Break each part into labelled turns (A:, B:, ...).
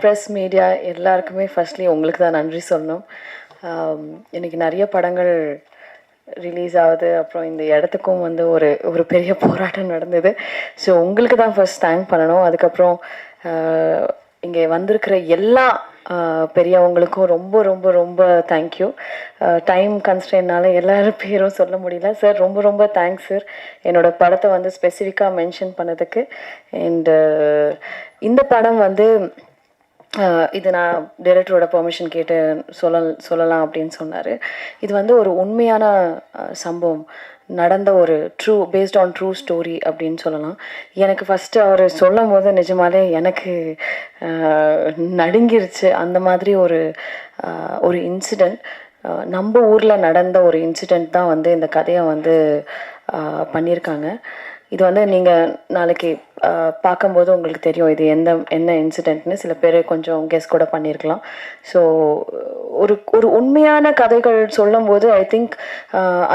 A: Press media எல்லாருக்குமே firstly உங்களுக்கு தான் நன்றி சொல்லணும். இன்றைக்கி நிறைய படங்கள் ரிலீஸ் ஆகுது. அப்புறம் இந்த இடத்துக்கும் வந்து ஒரு ஒரு பெரிய போராட்டம் நடந்தது. ஸோ உங்களுக்கு தான் ஃபர்ஸ்ட் தேங்க் பண்ணணும். அதுக்கப்புறம் இங்கே வந்திருக்கிற எல்லா பெரியவங்களுக்கும் ரொம்ப ரொம்ப ரொம்ப தேங்க்யூ. டைம் கன்ஸ்ட்ரெயின்னால எல்லாரும் பேரும் சொல்ல முடியல. சார் ரொம்ப ரொம்ப தேங்க்ஸ் சார், என்னோடய படத்தை வந்து ஸ்பெசிஃபிக்காக மென்ஷன் பண்ணதுக்கு. அண்டு இந்த படம் வந்து இது நான் டைரக்டரோட பெர்மிஷன் கேட்டு சொல்லலாம் அப்படின்னு சொன்னார். இது வந்து ஒரு உண்மையான சம்பவம், நடந்த ஒரு பேஸ்ட் ஆன் ட்ரூ ஸ்டோரி அப்படின்னு சொல்லலாம். எனக்கு ஃபஸ்ட்டு அவர் சொல்லும் போது நிஜமாலே எனக்கு நடுங்கிருச்சு. அந்த மாதிரி ஒரு இன்சிடெண்ட், நம்ம ஊரில் நடந்த ஒரு இன்சிடெண்ட் தான் வந்து இந்த கதையை வந்து பண்ணியிருக்காங்க. இது வந்து நீங்கள் நாளைக்கு பார்க்கும்போது உங்களுக்கு தெரியும் இது என்ன இன்சிடெண்ட்னு. சில பேர் கொஞ்சம் கெஸ் கூட பண்ணியிருக்கலாம். ஸோ ஒரு உண்மையான கதைகள் சொல்லும்போது ஐ திங்க்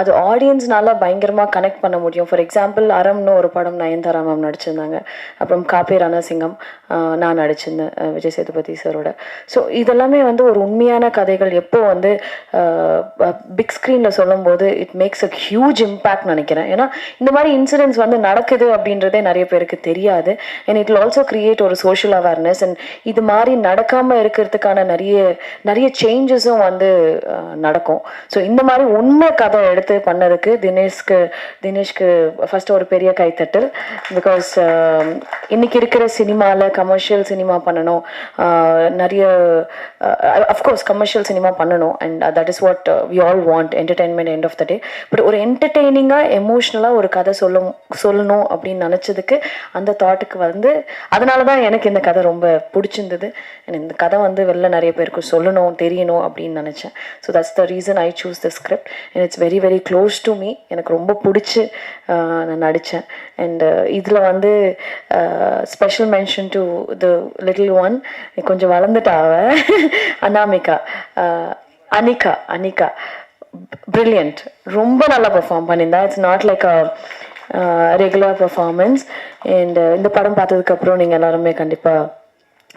A: அது ஆடியன்ஸ்னால பயங்கரமாக கனெக்ட் பண்ண முடியும். ஃபார் எக்ஸாம்பிள் அறம்னு ஒரு படம் நயன்தாரா மேம் நடிச்சிருந்தாங்க. அப்புறம் காப்பே ரணசிங்கம் நான் நடிச்சிருந்தேன் விஜய் சேதுபதி சாரோட. ஸோ இதெல்லாமே வந்து ஒரு உண்மையான கதைகள். எப்போ வந்து பிக் ஸ்க்ரீனில் சொல்லும்போது it makes a huge impact நினைக்கிறேன். ஏன்னா இந்த மாதிரி இன்சிடென்ட்ஸ் வந்து நடக்குது அப்படின்றதே நிறைய பேருக்கு தெரியாது. And it will also create ஒரு சோஷியல் அவேர்னஸ். அண்ட் இது மாதிரி நடக்காமல் இருக்கிறதுக்கான நிறைய சேஞ்சஸும் வந்து நடக்கும். ஸோ இந்த மாதிரி உண்மை கதை எடுத்து பண்ணதுக்கு தினேஷ்க்கு ஃபர்ஸ்ட் ஒரு பெரிய கைத்தட்டல். பிகாஸ் இன்னைக்கு இருக்கிற சினிமாவில் கமர்ஷியல் சினிமா பண்ணணும், நிறைய அஃப்கோர்ஸ் கமர்ஷியல் சினிமா பண்ணணும். And that is what we all want, entertainment end of the day. But ஒரு என்டர்டெய்னிங்காக எமோஷ்னலாக ஒரு கதை சொல்லணும் அப்படின்னு நினச்சதுக்கு அந்த தாட்டுக்கு வந்து அதனால தான் எனக்கு இந்த கதை ரொம்ப பிடிச்சிருந்தது. இந்த கதை வந்து வெளில நிறைய பேருக்கு சொல்லணும், தெரியணும் அப்படின்னு நினச்சேன். So that's the reason I choose the script. And it's very very close to me. எனக்கு ரொம்ப பிடிச்சி நான் நடித்தேன். அண்ட் இதில் வந்து special mention to the little one, கொஞ்சம் வளர்ந்துட்டாவ அனாமிகா, அனிகா பிரில்லியன்ட், ரொம்ப நல்லா பெர்ஃபார்ம் பண்ணியிருந்தா. It's not like a regular performance. And இந்த படம் பார்த்ததுக்கப்புறம் நீங்கள் எல்லாருமே கண்டிப்பாக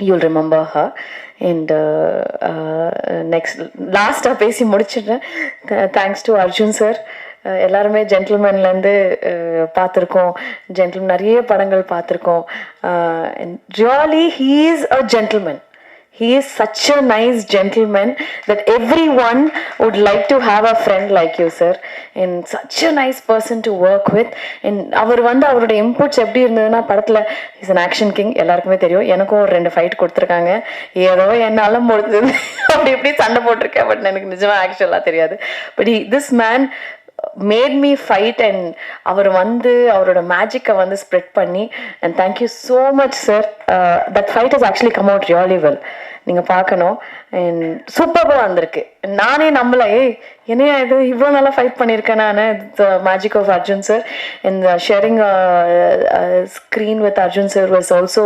A: you'll remember her. And next லாஸ்ட்டாக பேசி முடிச்சிடுறேன். Thanks to Arjun sir. எல்லாருமே ஜென்டில்மேன்லேருந்து பார்த்துருக்கோம், நிறைய படங்கள் பார்த்துருக்கோம். Really he is a gentleman. He is such a nice gentleman that everyone would like to have a friend like you, sir. And such a nice person to work with. And அவர் வந்து அவரோட inputs எப்படி இருந்ததுன்னா, படத்தில் is an action king, எல்லாருக்குமே தெரியும். எனக்கும் ஒரு 2 fight கொடுத்துருக்காங்க. ஏதோ என்னால் முடிஞ்சது அப்படி இப்படி சண்டை போட்டிருக்கேன். பட் எனக்கு நிஜமாக ஆக்சுவலாக தெரியாது. But this man made me fight. And அவர் வந்து அவரோட மேஜிக்கை வந்து ஸ்ப்ரெட் பண்ணி. And thank you so much sir. That fight has actually come out really well. நீங்கள் பார்க்கணும். அண்ட் சூப்பராக வந்திருக்கு. நானே நம்பலை, என்னையா இது இவ்வளோ நல்லா ஃபைட் பண்ணியிருக்கேன் நான். The magic of Arjun sir. And sharing screen with Arjun sir was also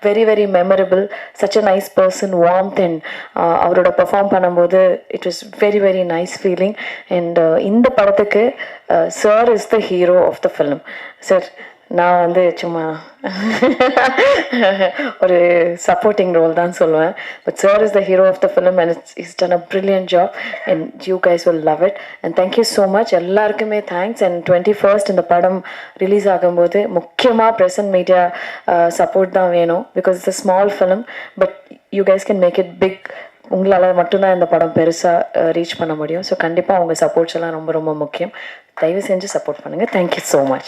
A: very very memorable. Such a nice person, warmth. And அவரோட பெர்ஃபார்ம் பண்ணும்போது it was very very nice feeling. And இந்த படத்துக்கு sir is the hero of the film. Sir நான் வந்து சும்மா ஒரு supporting role தான் சொல்லுவேன். But sir is the hero of the film and is done a brilliant job. And you guys will love it. And thank you so much. எல்லாருக்குமே thanks. And 21st இந்த படம் release ஆகும்போது முக்கியமாக ப்ரெஸ் அண்ட் மீடியா சப்போர்ட் தான் வேணும். Because it's a small film, but you guys can make it big. உங்களால் மட்டும்தான் இந்த படம் பெருசாக ரீச் பண்ண முடியும். ஸோ கண்டிப்பாக உங்கள் சப்போர்ட்ஸ் எல்லாம் ரொம்ப ரொம்ப முக்கியம். தயவு செஞ்சு சப்போர்ட் பண்ணுங்கள். Thank you so much.